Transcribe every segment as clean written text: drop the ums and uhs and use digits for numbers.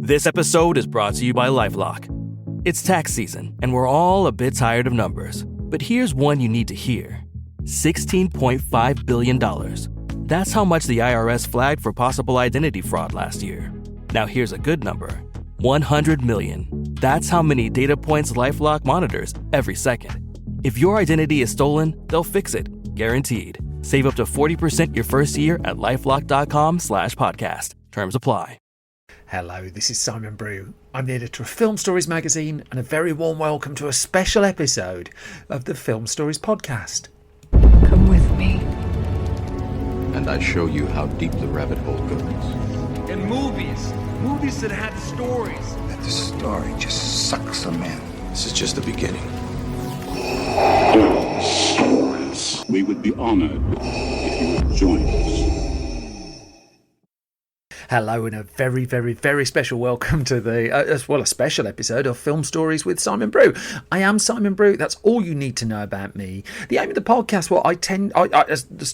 This episode is brought to you by LifeLock. It's tax season, and we're all a bit tired of numbers. But here's one you need to hear. $16.5 billion. That's how much the IRS flagged for possible identity fraud last year. Now here's a good number. 100 million. That's how many data points LifeLock monitors every second. If your identity is stolen, they'll fix it. Guaranteed. Save up to 40% your first year at LifeLock.com/podcast. Terms apply. Hello, this is Simon Brew. I'm the editor of Film Stories magazine, and a very warm welcome to a special episode of the Film Stories podcast. Come with me. And I show you how deep the rabbit hole goes. And movies that had stories. That the story just sucks them in. This is just the beginning. Stories. We would be honored if you would join us. Hello, and a very, very, very special welcome to a special episode of Film Stories with Simon Brew. I am Simon Brew. That's all you need to know about me. The aim of the podcast, as the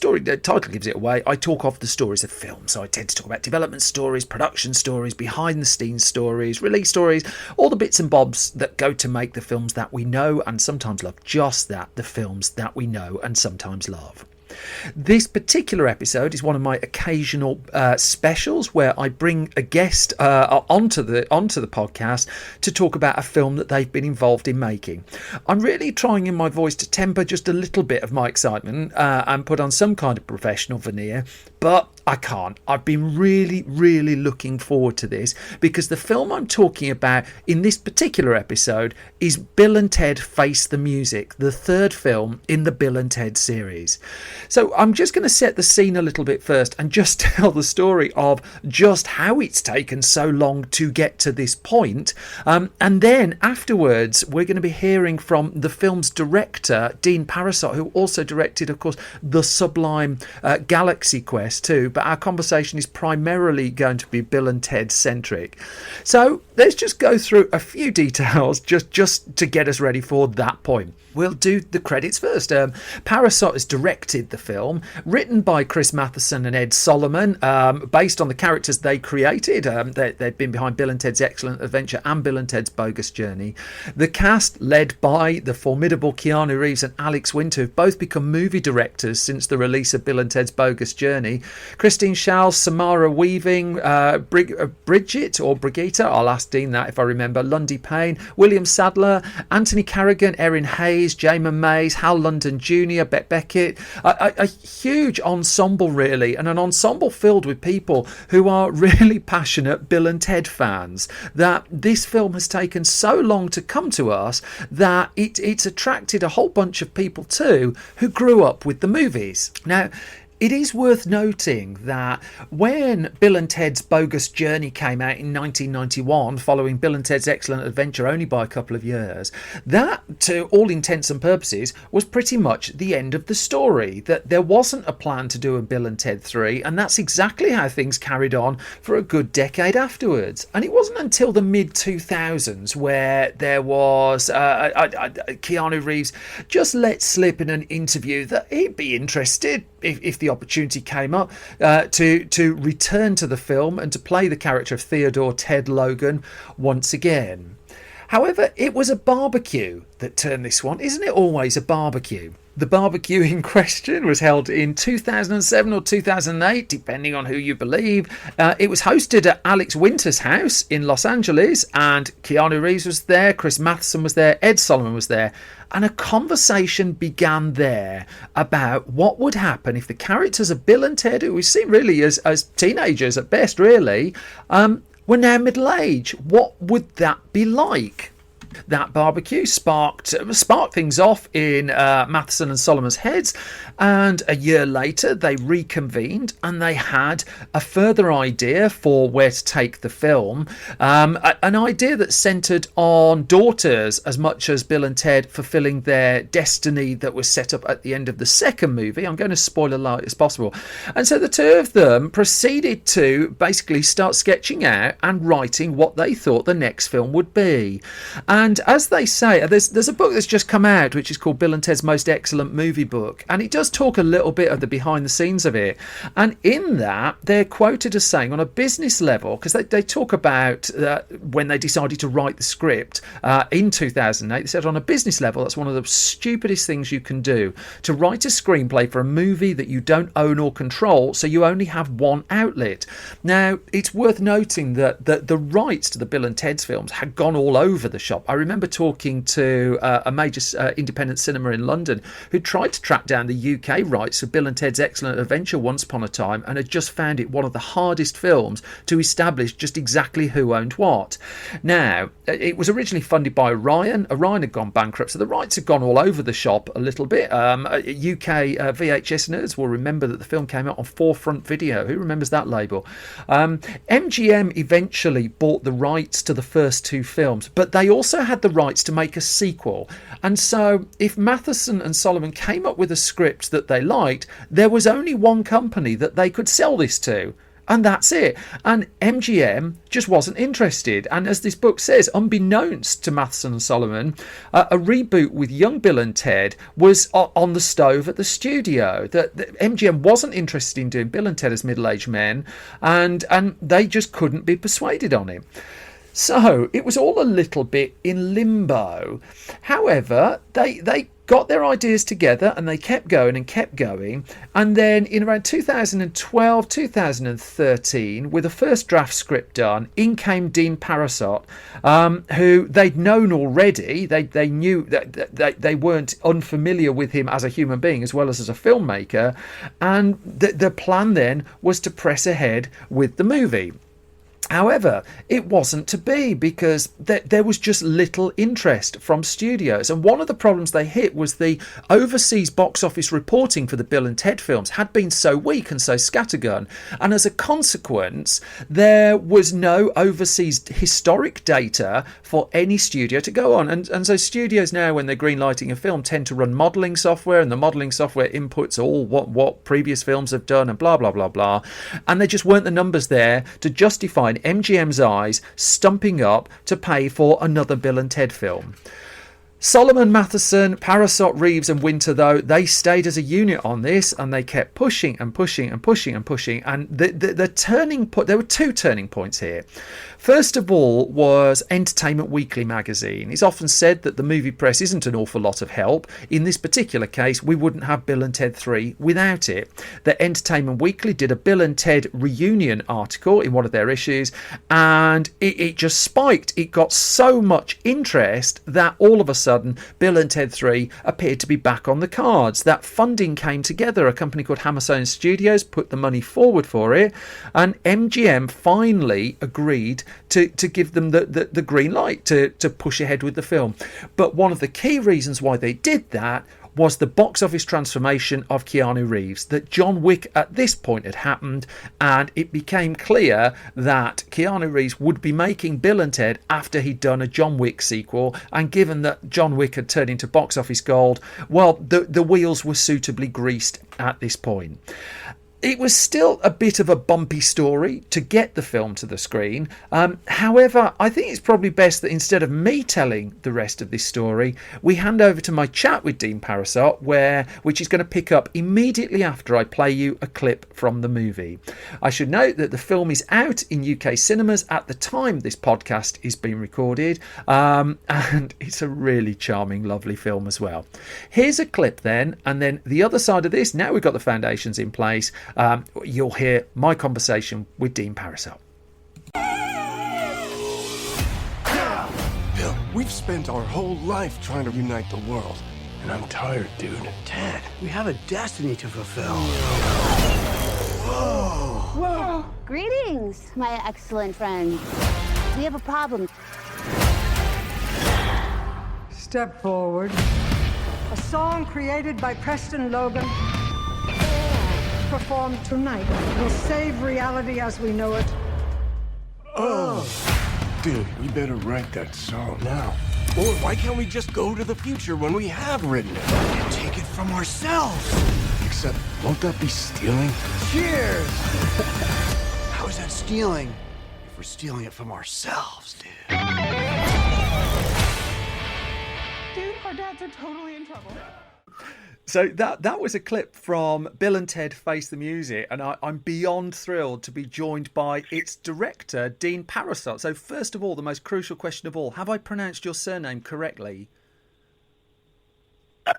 title gives it away, I talk off the stories of film. So I tend to talk about development stories, production stories, behind the scenes stories, release stories, all the bits and bobs that go to make the films that we know and sometimes love. Just that, the films that we know and sometimes love. This particular episode is one of my occasional specials where I bring a guest onto the podcast to talk about a film that they've been involved in making. I'm really trying in my voice to temper just a little bit of my excitement and put on some kind of professional veneer, but I can't. I've been really, really looking forward to this because the film I'm talking about in this particular episode is Bill and Ted Face the Music, the third film in the Bill and Ted series. So I'm just going to set the scene a little bit first and just tell the story of just how it's taken so long to get to this point. And then afterwards, we're going to be hearing from the film's director, Dean Parisot, who also directed, of course, the sublime Galaxy Quest too. But our conversation is primarily going to be Bill and Ted centric. So let's just go through a few details just to get us ready for that point. We'll do the credits first. Parisot has directed the film, written by Chris Matheson and Ed Solomon, based on the characters they created. They've been behind Bill and Ted's Excellent Adventure and Bill and Ted's Bogus Journey. The cast, led by the formidable Keanu Reeves and Alex Winter, have both become movie directors since the release of Bill and Ted's Bogus Journey. Christine Schall, Samara Weaving, Bridget or Brigitte, I'll ask Dean that if I remember, Lundy Payne, William Sadler, Anthony Carrigan, Erin Hayes, Jamin Mays, Hal London Jr., Bette Beckett, a huge ensemble really, and an ensemble filled with people who are really passionate Bill and Ted fans, that this film has taken so long to come to us that it's attracted a whole bunch of people too who grew up with the movies. Now, it is worth noting that when Bill and Ted's Bogus Journey came out in 1991, following Bill and Ted's Excellent Adventure only by a couple of years, that, to all intents and purposes, was pretty much the end of the story. That there wasn't a plan to do a Bill and Ted 3, and that's exactly how things carried on for a good decade afterwards. And it wasn't until the mid-2000s where there was Keanu Reeves just let slip in an interview that he'd be interested, if the opportunity came up, to return to the film and to play the character of Theodore Ted Logan once again. However, it was a barbecue that turned this one. Isn't it always a barbecue? The barbecue in question was held in 2007 or 2008, depending on who you believe. It was hosted at Alex Winter's house in Los Angeles, and Keanu Reeves was there, Chris Matheson was there, Ed Solomon was there, and a conversation began there about what would happen if the characters of Bill and Ted, who we see really as teenagers at best, really, were now middle-aged. What would that be like? That barbecue sparked things off in Matheson and Solomon's heads, and a year later they reconvened and they had a further idea for where to take the film, an idea that centred on daughters as much as Bill and Ted fulfilling their destiny that was set up at the end of the second movie. I'm going to spoil as light as possible. And so the two of them proceeded to basically start sketching out and writing what they thought the next film would be. And as they say, there's a book that's just come out which is called Bill and Ted's Most Excellent Movie Book, and it does talk a little bit of the behind the scenes of it. And in that, they're quoted as saying on a business level, because they talk about when they decided to write the script in 2008, they said on a business level, that's one of the stupidest things you can do, to write a screenplay for a movie that you don't own or control, so you only have one outlet. Now, it's worth noting that the rights to the Bill and Ted's films had gone all over the shop. I remember talking to a major independent cinema in London who tried to track down the UK rights for Bill and Ted's Excellent Adventure once upon a time, and had just found it one of the hardest films to establish just exactly who owned what. Now, it was originally funded by Orion. Orion had gone bankrupt, so the rights had gone all over the shop a little bit. UK VHS nerds will remember that the film came out on Forefront Video. Who remembers that label? MGM eventually bought the rights to the first two films, but they also had the rights to make a sequel. And so if Matheson and Solomon came up with a script that they liked, there was only one company that they could sell this to. And that's it. And MGM just wasn't interested. And as this book says, unbeknownst to Matheson and Solomon, a reboot with young Bill and Ted was on the stove at the studio. That MGM wasn't interested in doing Bill and Ted as middle-aged men, and they just couldn't be persuaded on it. So it was all a little bit in limbo. However, they got their ideas together and they kept going. And then in around 2012, 2013, with a first draft script done, in came Dean Parisot, who they'd known already. They knew that they weren't unfamiliar with him as a human being as well as a filmmaker. And the plan then was to press ahead with the movie. However, it wasn't to be, because there was just little interest from studios. And one of the problems they hit was the overseas box office reporting for the Bill and Ted films had been so weak and so scattergun. And as a consequence, there was no overseas historic data for any studio to go on. And so studios now, when they're greenlighting a film, tend to run modelling software, and the modelling software inputs all what previous films have done and blah, blah, blah, blah. And there just weren't the numbers there to justify MGM's eyes stumping up to pay for another Bill and Ted film. Solomon, Matheson, Parisot, Reeves and Winter, though, they stayed as a unit on this, and they kept pushing. And the turning point, there were two turning points here. First of all was Entertainment Weekly magazine. It's often said that the movie press isn't an awful lot of help. In this particular case, we wouldn't have Bill and Ted 3 without it. The Entertainment Weekly did a Bill and Ted reunion article in one of their issues, and it just spiked. It got so much interest that all of a sudden Bill and Ted 3 appeared to be back on the cards. That funding came together. A company called Halesowen Studios put the money forward for it, and MGM finally agreed to give them the green light to push ahead with the film. But one of the key reasons why they did that was the box office transformation of Keanu Reeves. That John Wick at this point had happened, and it became clear that Keanu Reeves would be making Bill and Ted after he'd done a John Wick sequel. And given that John Wick had turned into box office gold, well, the wheels were suitably greased at this point. It was still a bit of a bumpy story to get the film to the screen. However, I think it's probably best that instead of me telling the rest of this story, we hand over to my chat with Dean Parisot, which is going to pick up immediately after I play you a clip from the movie. I should note that the film is out in UK cinemas at the time this podcast is being recorded, and it's a really charming, lovely film as well. Here's a clip then, and then the other side of this, now we've got the foundations in place, you'll hear my conversation with Dean Parisot. Bill, we've spent our whole life trying to unite the world, and I'm tired, dude. Ted, we have a destiny to fulfill. Whoa! Greetings, my excellent friend. We have a problem. Step forward. A song created by Preston Logan, performed tonight, will save reality as we know it. Oh! Dude, we better write that song now. Or why can't we just go to the future when we have written it? And take it from ourselves. Except, won't that be stealing? Cheers! How is that stealing if we're stealing it from ourselves, dude? Our dads are totally in trouble. So that was a clip from Bill and Ted Face the Music, and I'm beyond thrilled to be joined by its director, Dean Parisot. So first of all, the most crucial question of all, have I pronounced your surname correctly?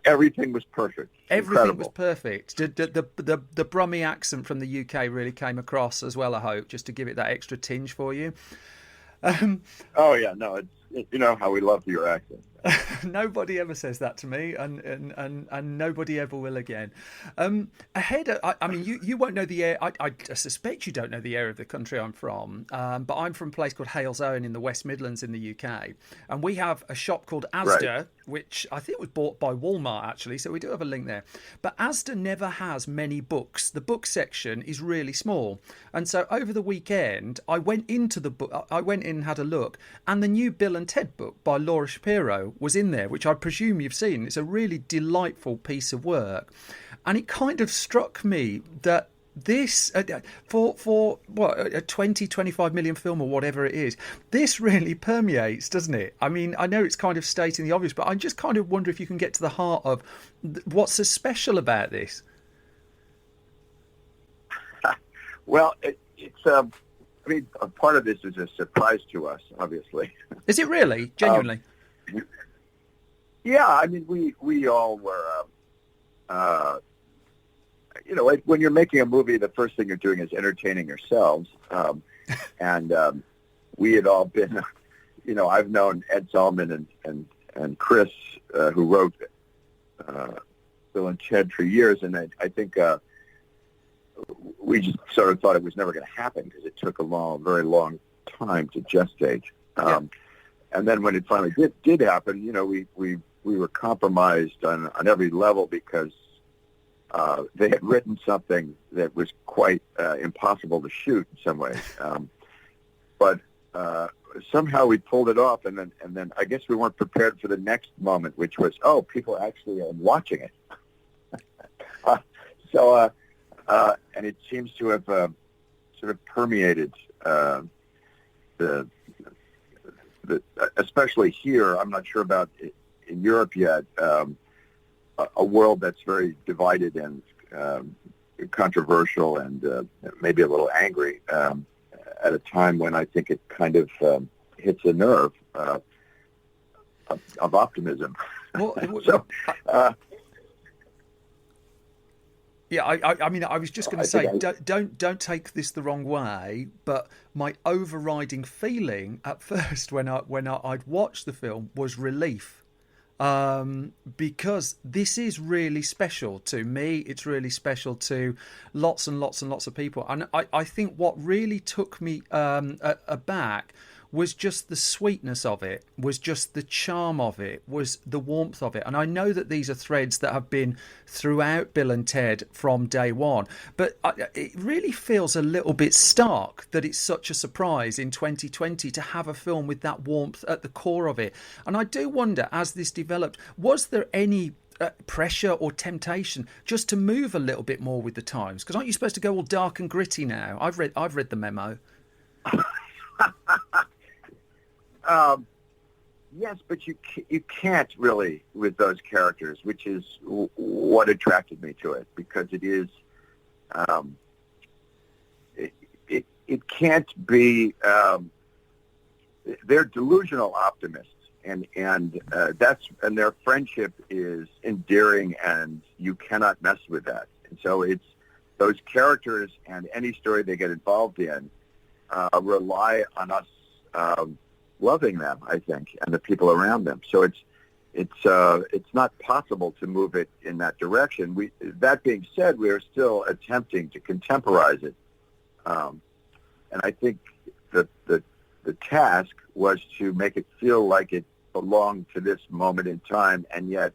Everything was perfect. Everything was perfect. The Brummie accent from the UK really came across as well, I hope, just to give it that extra tinge for you. Oh, yeah, no, you know how we love your accent. Nobody ever says that to me, and nobody ever will again. I mean, you won't know the area. I suspect you don't know the area of the country I'm from, but I'm from a place called Halesowen in the West Midlands in the UK, and we have a shop called Asda, right, which I think was bought by Walmart actually, so we do have a link there. But Asda never has many books. The book section is really small, and so over the weekend I went into the book. I went in and had a look, and the new Bill and Ted book by Laura Shapiro was in there, which I presume you've seen. It's a really delightful piece of work, and it kind of struck me that this for what, a 20-25 million film or whatever it is, this really permeates, doesn't it? I mean, I know it's kind of stating the obvious, but I just kind of wonder if you can get to the heart of what's so special about this. Well, it's I mean, a part of this is a surprise to us, obviously. Is it really? Genuinely? Yeah, I mean, we all were, you know, when you're making a movie, the first thing you're doing is entertaining yourselves. And we had all been, you know, I've known Ed Solomon and Chris, who wrote Bill and Ted for years, and I think we just sort of thought it was never going to happen because it took a very long time to gestate. And then when it finally did happen, you know, we were compromised on every level because they had written something that was quite impossible to shoot in some ways. But somehow we pulled it off, and then I guess we weren't prepared for the next moment, which was, oh, people actually are watching it. And it seems to have sort of permeated the especially here. I'm not sure about in Europe yet. A world that's very divided and controversial and maybe a little angry at a time when I think it kind of hits a nerve of optimism. Yeah, I mean, I was just going to say, don't take this the wrong way, but my overriding feeling at first when I'd watched the film was relief, because this is really special to me. It's really special to lots and lots and lots of people, and I think what really took me aback was just the sweetness of it, was just the charm of it, was the warmth of it. And I know that these are threads that have been throughout Bill and Ted from day one, but it really feels a little bit stark that it's such a surprise in 2020 to have a film with that warmth at the core of it. And I do wonder, as this developed, was there any pressure or temptation just to move a little bit more with the times? Because aren't you supposed to go all dark and gritty now? I've read the memo. Yes, but you can't really with those characters, which is what attracted me to it, because it is it can't be. They're delusional optimists, and their friendship is endearing, and you cannot mess with that. And so it's those characters, and any story they get involved in rely on us loving them, I think, and the people around them. So it's not possible to move it in that direction. That being said, we are still attempting to contemporize it, and I think the task was to make it feel like it belonged to this moment in time, and yet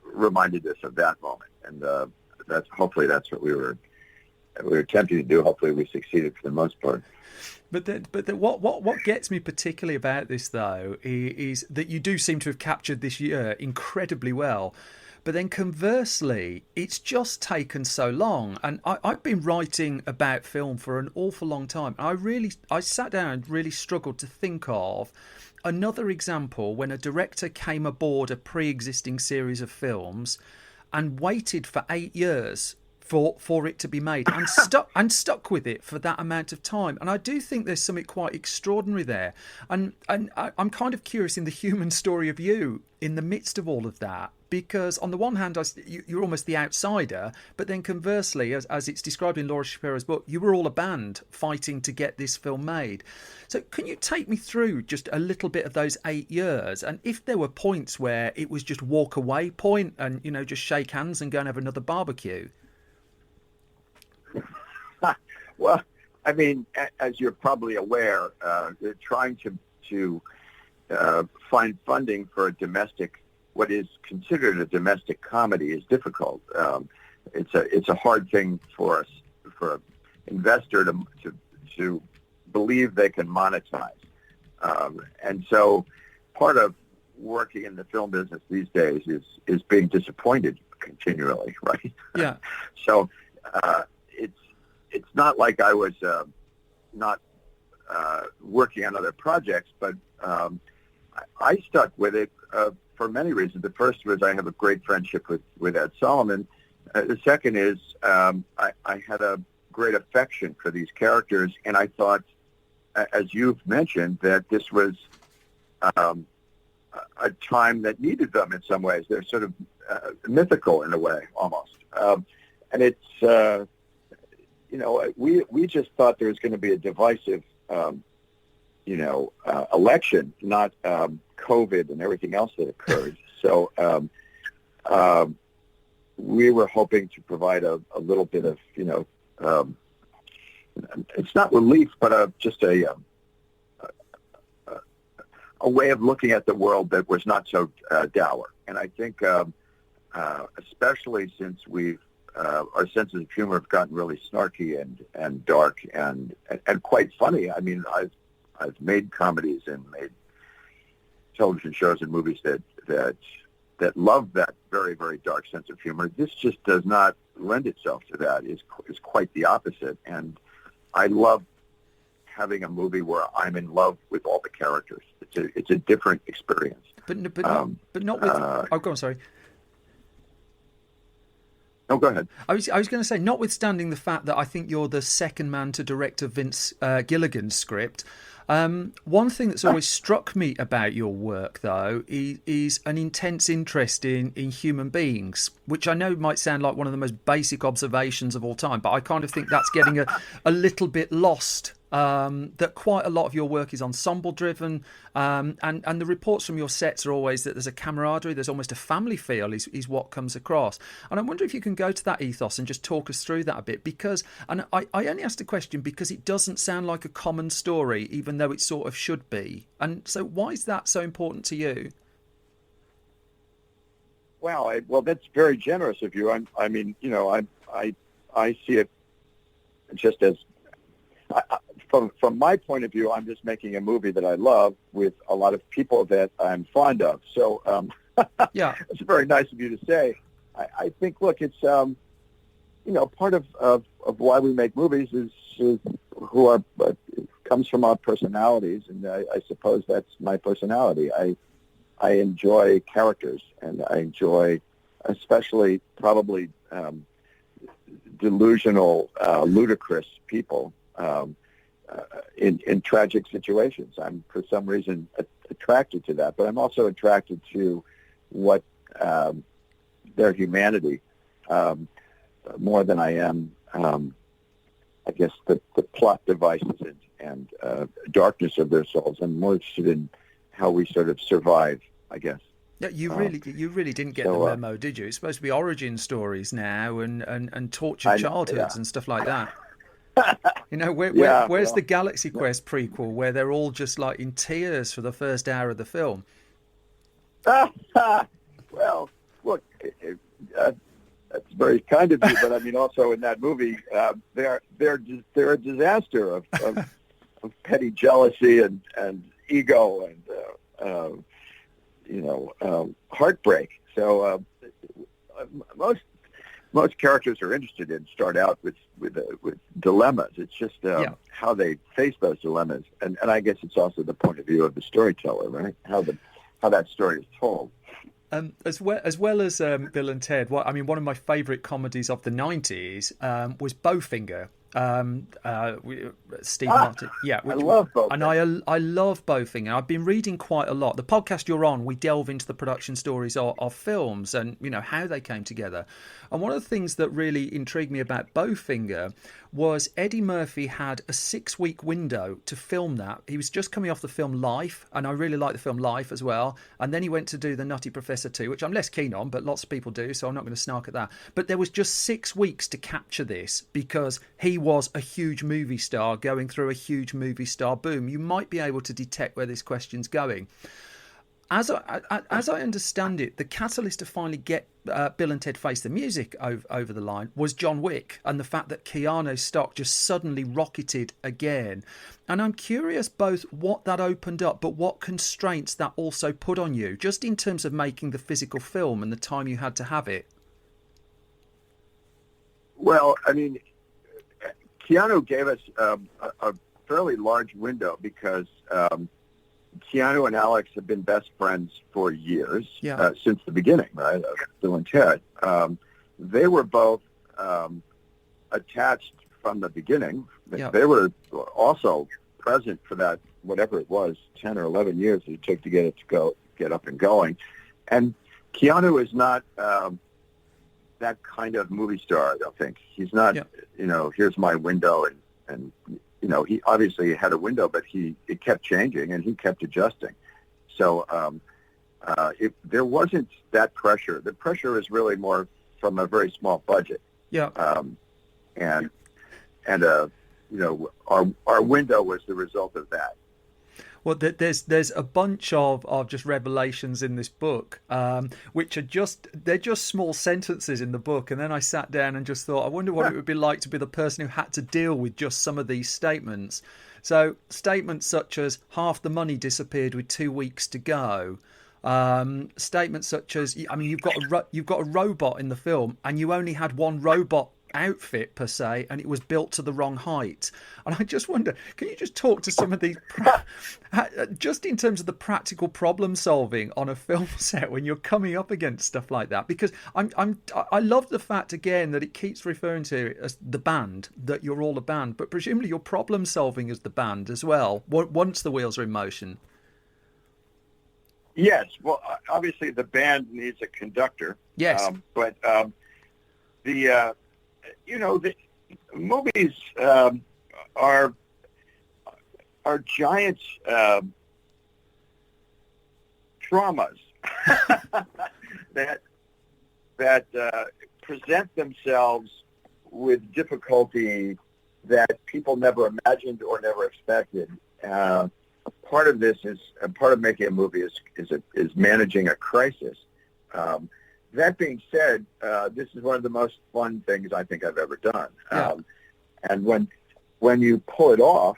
reminded us of that moment. And that's what we were attempting to do. Hopefully, we succeeded for the most part. But what gets me particularly about this, though, is that you do seem to have captured this year incredibly well. But then conversely, it's just taken so long. And I've been writing about film for an awful long time. I sat down and really struggled to think of another example when a director came aboard a pre-existing series of films and waited for 8 years for it to be made and stuck with it for that amount of time. And I do think there's something quite extraordinary there. And I'm kind of curious in the human story of you in the midst of all of that, because on the one hand, you're almost the outsider, but then conversely, as it's described in Laura Shapiro's book, you were all a band fighting to get this film made. So can you take me through just a little bit of those 8 years? And if there were points where it was just walk away point and, just shake hands and go and have another barbecue? Well, I mean, as you're probably aware, trying to find funding for what is considered a domestic comedy is difficult. It's a hard thing for an investor to believe they can monetize. And so part of working in the film business these days is being disappointed continually, right? Yeah. So it's not like I was not working on other projects, but I stuck with it for many reasons. The first was I have a great friendship with Ed Solomon. The second is I had a great affection for these characters, and I thought, as you've mentioned, that this was a time that needed them in some ways. They're sort of mythical in a way, almost. And it's, we just thought there was going to be a divisive, election, not COVID and everything else that occurred. So we were hoping to provide a little bit of, it's not relief, but just a way of looking at the world that was not so dour. And I think, especially since our senses of humor have gotten really snarky and dark and quite funny. I mean, I've made comedies and made television shows and movies that love that very, very dark sense of humor. This just does not lend itself to that. It's quite the opposite. And I love having a movie where I'm in love with all the characters. It's a different experience. But not with. Go on. Sorry. No, go ahead. I was going to say, notwithstanding the fact that I think you're the second man to direct a Vince Gilligan script, one thing that's always struck me about your work, though, is an intense interest in human beings, which I know might sound like one of the most basic observations of all time, but I kind of think that's getting a little bit lost. That quite a lot of your work is ensemble driven, and the reports from your sets are always that there's a camaraderie, there's almost a family feel is what comes across. And I wonder if you can go to that ethos and just talk us through that a bit, because, and I only asked the question because it doesn't sound like a common story, even though it sort of should be. And so why is that so important to you? Well, that's very generous of you. I mean, I see it just as, from my point of view, I'm just making a movie that I love with a lot of people that I'm fond of. So, yeah, it's very nice of you to say. I think, look, it's part of why we make movies is comes from our personalities, and I suppose that's my personality. I enjoy characters, and I enjoy, especially probably delusional, ludicrous people. In tragic situations. I'm, for some reason, attracted to that, but I'm also attracted to what their humanity more than I am, I guess, the plot devices and darkness of their souls. I'm more interested in how we sort of survive, I guess. Yeah, you really didn't get the memo, did you? It's supposed to be origin stories now and tortured childhoods and stuff like that. Where's the Galaxy Quest prequel where they're all just like in tears for the first hour of the film? Well, look, that's very kind of you, but I mean, also in that movie, they're a disaster of petty jealousy and ego and heartbreak. So most characters are interested in start out with dilemmas. It's just how they face those dilemmas, and I guess it's also the point of view of the storyteller, right? How that story is told. As well as Bill and Ted, one of my favourite comedies of the 90s was Bowfinger. Steve Martin. Yeah, I love Bowfinger. And I love Bowfinger. I've been reading quite a lot. The podcast you're on, we delve into the production stories of films and how they came together. And one of the things that really intrigued me about Bowfinger was Eddie Murphy had a 6-week window to film that. He was just coming off the film Life, and I really like the film Life as well. And then he went to do The Nutty Professor 2, which I'm less keen on, but lots of people do, so I'm not going to snark at that. But there was just 6 weeks to capture this because he was a huge movie star going through a huge movie star boom. You might be able to detect where this question's going. As I understand it, the catalyst to finally get Bill and Ted Face the Music over the line was John Wick and the fact that Keanu's stock just suddenly rocketed again. And I'm curious both what that opened up, but what constraints that also put on you, just in terms of making the physical film and the time you had to have it. Well, I mean, Keanu gave us a fairly large window because Keanu and Alex have been best friends for years, since the beginning, right, of Bill and Ted. They were both attached from the beginning. They were also present for that, whatever it was, 10 or 11 years it took to get up and going. And Keanu is not that kind of movie star, I don't think. He's not, here's my window, and he obviously had a window, but it kept changing and he kept adjusting. So there wasn't that pressure. The pressure is really more from a very small budget. Yeah. And our window was the result of that. Well, there's a bunch of just revelations in this book, which they're just small sentences in the book. And then I sat down and just thought, I wonder what it would be like to be the person who had to deal with just some of these statements. So statements such as half the money disappeared with 2 weeks to go. Statements such as, you've got a robot in the film and you only had one robot outfit per se, and it was built to the wrong height. And I just wonder, can you just talk to some of these just in terms of the practical problem solving on a film set when you're coming up against stuff like that? Because I love the fact again that it keeps referring to it as the band, that you're all a band, but presumably you're problem solving as the band as well once the wheels are in motion. Yes, well, obviously the band needs a conductor. Yes, but the movies are giant traumas that present themselves with difficulty that people never imagined or never expected. Part of making a movie is managing a crisis. That being said, this is one of the most fun things I think I've ever done. And when you pull it off,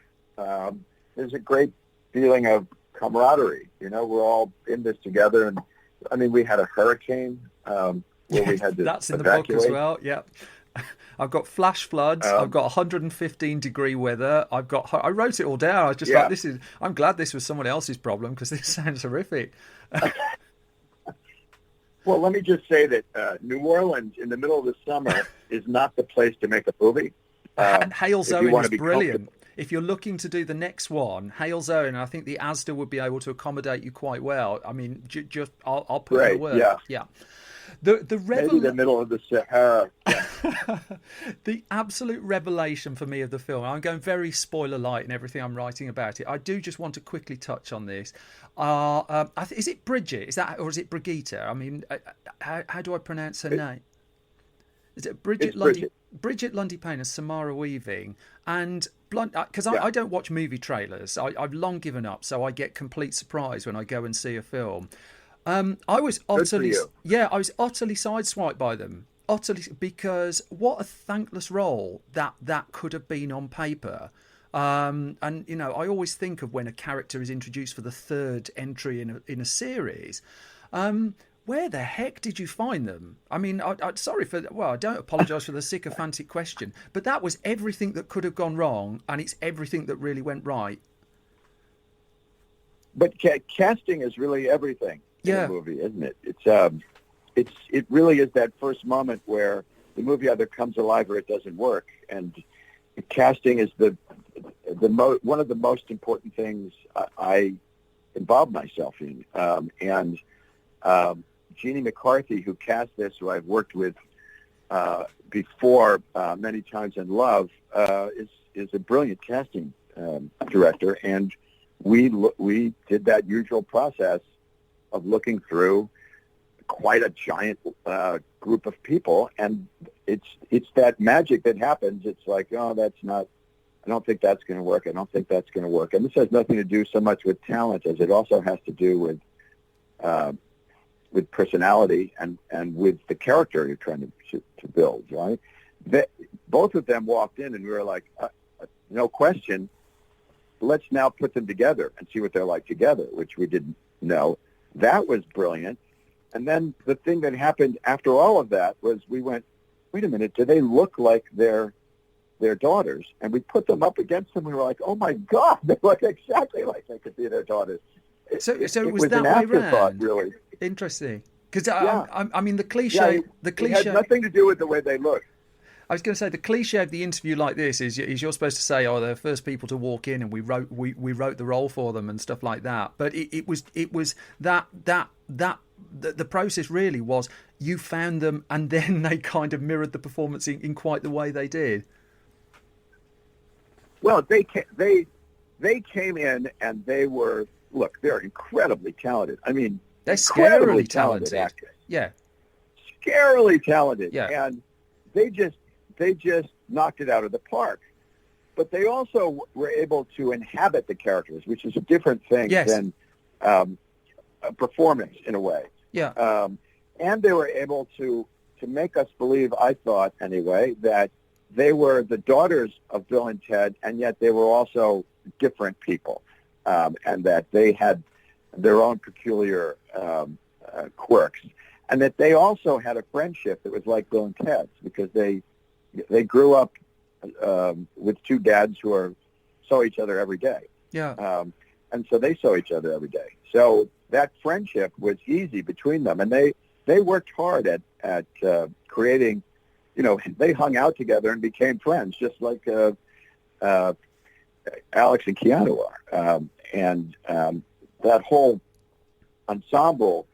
there's a great feeling of camaraderie. We're all in this together. And we had a hurricane where we had to That's in evacuate. the book as well. Yeah. I've got flash floods. I've got 115-degree weather. I wrote it all down. I was just like, I'm glad this was someone else's problem because this sounds horrific. Well, let me just say that New Orleans in the middle of the summer is not the place to make a movie. Halesowen is brilliant. If you're looking to do the next one, Halesowen, I think the Asda would be able to accommodate you quite well. I'll put in the word. Yeah. Maybe the middle of the Sahara. Yeah. The absolute revelation for me of the film, I'm going very spoiler light in everything I'm writing about it. I do just want to quickly touch on this. Is it Bridget? Or is it Brigitte? How do I pronounce her name? Is it Bridget Lundy? Bridget Lundy Payne and Samara Weaving, and because I don't watch movie trailers. I've long given up, so I get complete surprise when I go and see a film. I was utterly sideswiped by them, because what a thankless role that could have been on paper. And I always think of when a character is introduced for the third entry in a series. Where the heck did you find them? I mean, I don't apologise for the sycophantic question, but that was everything that could have gone wrong, and it's everything that really went right. But casting is really everything in a movie, isn't it? It really is that first moment where the movie either comes alive or it doesn't work, and casting is one of the most important things I involve myself in, and Jeannie McCarthy, who cast this, who I've worked with before many times in Love, is a brilliant casting director, and we did that usual process of looking through quite a giant group of people, and it's that magic that happens. It's like, oh, I don't think that's going to work. I don't think that's going to work. And this has nothing to do so much with talent as it also has to do with personality and with the character you're trying to build, right? Both of them walked in and we were like, no question, let's now put them together and see what they're like together, which we didn't know. That was brilliant. And then the thing that happened after all of that was we went, wait a minute, do they look like their daughters? And we put them up against them. We were like, oh my God, they look exactly like they could be their daughters. So it was that an way afterthought, round. Really. Interesting. Because I mean, the cliche. It had nothing to do with the way they look. I was going to say the cliche of the interview like this is you're supposed to say, "Oh, they're the first people to walk in, and we wrote the role for them and stuff like that." But it was that the process really was you found them, and then they kind of mirrored the performance in quite the way they did. Well, they came in and they're incredibly talented. I mean, they're scarily talented actors. Yeah, scarily talented. Yeah, and they just knocked it out of the park. But they also were able to inhabit the characters, which is a different thing than a performance in a way. Yeah, and they were able to make us believe, I thought anyway, that they were the daughters of Bill and Ted, and yet they were also different people, and that they had their own peculiar quirks, and that they also had a friendship that was like Bill and Ted's because they grew up with two dads who saw each other every day. Yeah, and so they saw each other every day. So that friendship was easy between them, and they worked hard at creating. You know, they hung out together and became friends, just like Alex and Keanu are. And that whole ensemble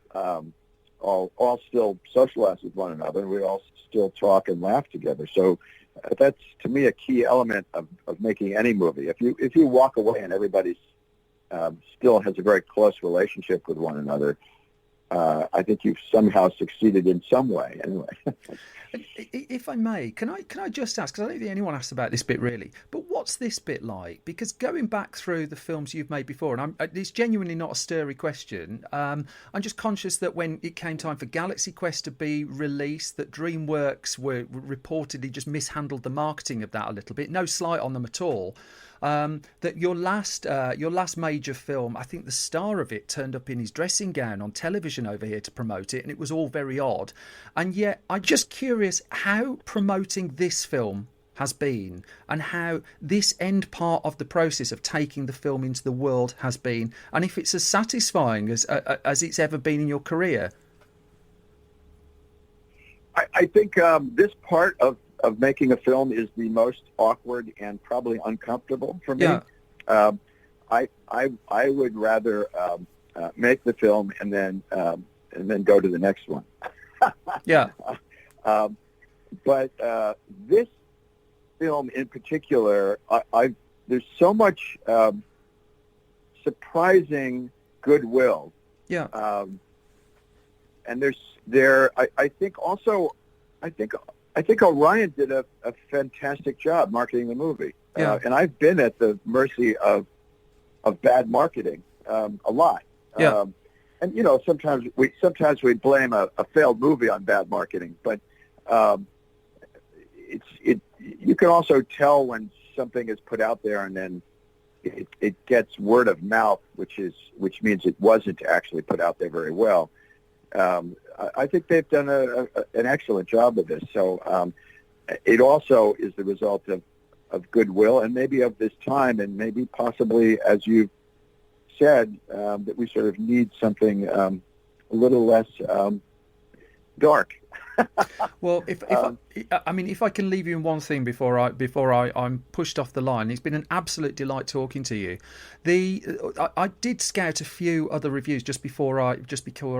all still socialize with one another, and we all still talk and laugh together. So that's, to me, a key element of making any movie. If you walk away and everybody still has a very close relationship with one another, I think you've somehow succeeded in some way, anyway. If I may, can I just ask, because I don't think anyone asked about this bit really, but what's this bit like? Because going back through the films you've made before, and it's genuinely not a stirry question, I'm just conscious that when it came time for Galaxy Quest to be released, that DreamWorks were reportedly just mishandled the marketing of that a little bit. No slight on them at all. That your last major film, I think the star of it turned up in his dressing gown on television over here to promote it, and it was all very odd. And yet, I'm just curious how promoting this film has been, and how this end part of the process of taking the film into the world has been, and if it's as satisfying as it's ever been in your career. I think this part of making a film is the most awkward and probably uncomfortable for me. Yeah. I would rather make the film and then go to the next one. Yeah. But this film in particular, there's so much surprising goodwill. Yeah. And I think Orion did a fantastic job marketing the movie. Yeah. And I've been at the mercy of bad marketing a lot. Yeah. And you know, sometimes we blame a failed movie on bad marketing, but you can also tell when something is put out there and then it gets word of mouth, which means it wasn't actually put out there very well. I think they've done an excellent job of this. So it also is the result of goodwill and maybe of this time, and maybe possibly, as you said, that we sort of need something a little less dark. Well, if I can leave you in one thing before I'm pushed off the line, it's been an absolute delight talking to you. I did scout a few other reviews just before I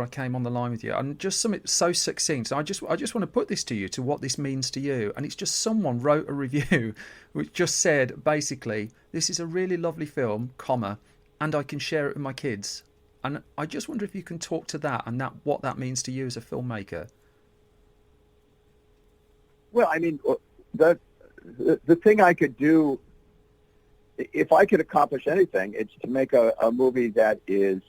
came on the line with you, and just something so succinct. So I just want to put this to you, to what this means to you, and it's just someone wrote a review which just said basically, this is a really lovely film, and I can share it with my kids. And I just wonder if you can talk to that and what that means to you as a filmmaker. Well, I mean, the thing I could do, if I could accomplish anything, it's to make a movie that is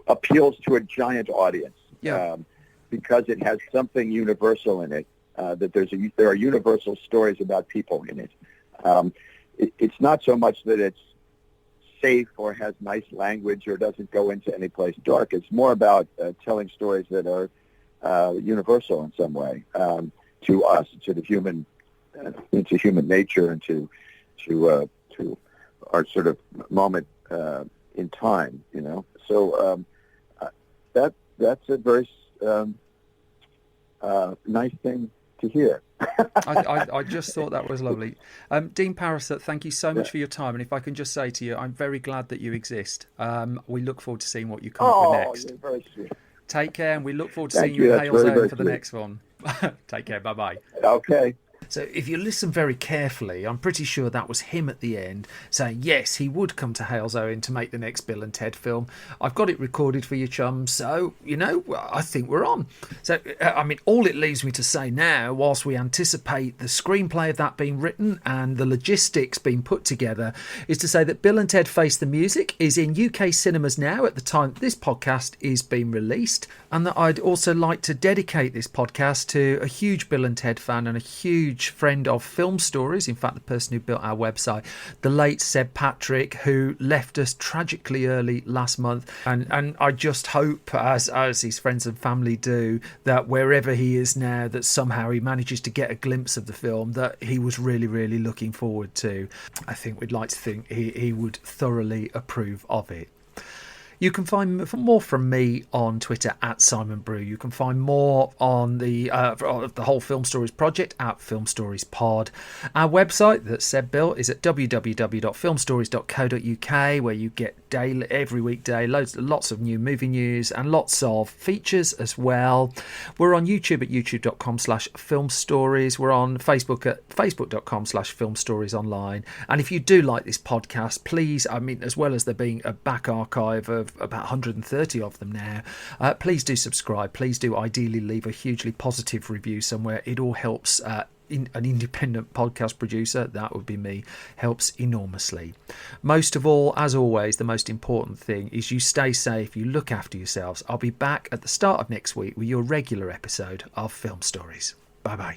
appeals to a giant audience. Yeah. Because it has something universal in it. That there are universal stories about people in it. It's not so much that it's safe or has nice language or doesn't go into any place dark. It's more about telling stories that are universal in some way to us, to the human, into human nature, and to our sort of moment in time. You know, so that's a very nice thing to hear. I just thought that was lovely. Dean Parisot, thank you so much for your time. And if I can just say to you, I'm very glad that you exist. We look forward to seeing what you come up with next. You're very sweet. Take care, and we look forward to seeing you in Halesowen for the next one. Take care, bye-bye. Okay. So if you listen very carefully, I'm pretty sure that was him at the end saying, yes, he would come to Halesowen to make the next Bill and Ted film. I've got it recorded for you, chums, so, I think we're on. So, all it leaves me to say now, whilst we anticipate the screenplay of that being written and the logistics being put together, is to say that Bill and Ted Face the Music is in UK cinemas now at the time this podcast is being released, and that I'd also like to dedicate this podcast to a huge Bill and Ted fan and a huge friend of Film Stories, in fact the person who built our website, the late Seb Patrick, who left us tragically early last month, and I just hope, as his friends and family do, that wherever he is now, that somehow he manages to get a glimpse of the film that he was really, really looking forward to. I think we'd like to think he would thoroughly approve of it. You can find more from me on Twitter at Simon Brew. You can find more on the whole Film Stories project at Film Stories Pod. Our website that Seb built is at www.filmstories.co.uk, where you get every weekday lots of new movie news and lots of features as well. We're on YouTube at youtube.com/filmstories. We're on Facebook at facebook.com/filmstoriesonline. And if you do like this podcast, please, as well as there being a back archive of about 130 of them now, please do subscribe. Please do ideally leave a hugely positive review somewhere. It all helps. An independent podcast producer, that would be me, helps enormously. Most of all, as always, the most important thing is you stay safe, you look after yourselves. I'll be back at the start of next week with your regular episode of Film Stories. Bye bye.